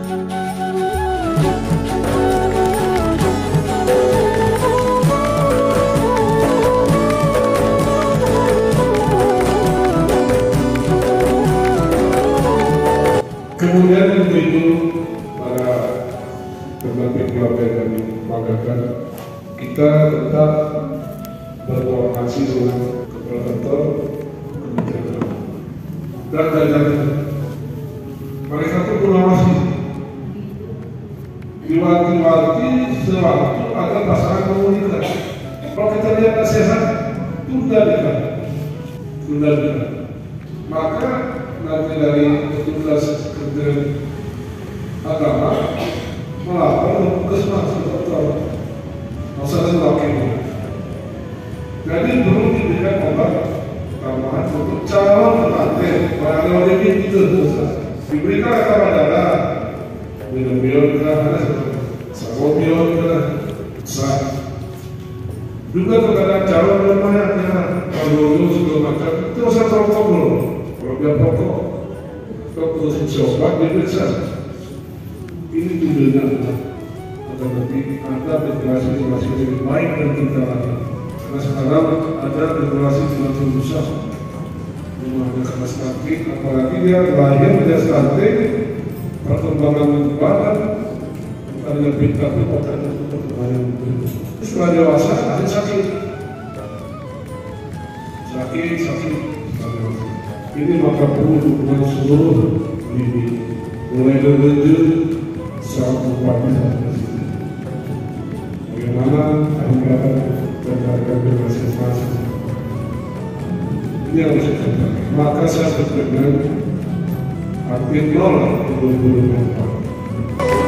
Kemudian untuk itu para pendamping keluarga kami banggakan, kita tetap berkoordinasi dengan kepala kantor Kementerian dan jajaran. Mereka itu mengawasi, diwati-wati sewaktu ada pasangan komunitas. Kalau kita lihat sehat, tunda dekat. Maka nanti dari petugas Kementerian Agama melapor ke Puskesmas atau masalah wakilnya. Jadi belum diberikan obat tambahan untuk calon pengantin. Kalau ini itu diberikan kepada minum biota, sabun biota, juga kepada calon rumahnya kalau segala macam itu usah rokok dulu. Kalau dia rokok, kalau konsumsi obat diperiksa. Ini tujuannya agar nanti ada regulasi lebih baik dan kita lagi. Karena sekarang ada regulasi semakin besar. Rumahnya kena stunting, apalagi dia lahir dia stunting, perkembangan badan bukan lebih tapi bukan perkembangan itu. Setelah dewasa ada sakit. Ini maka perlu dukungan seluruh bibi, mulai dari sampai pada bagaimana anggaran dan harga masing-masing. Ini harus kita. Maka saya berkenan arti nol 2024.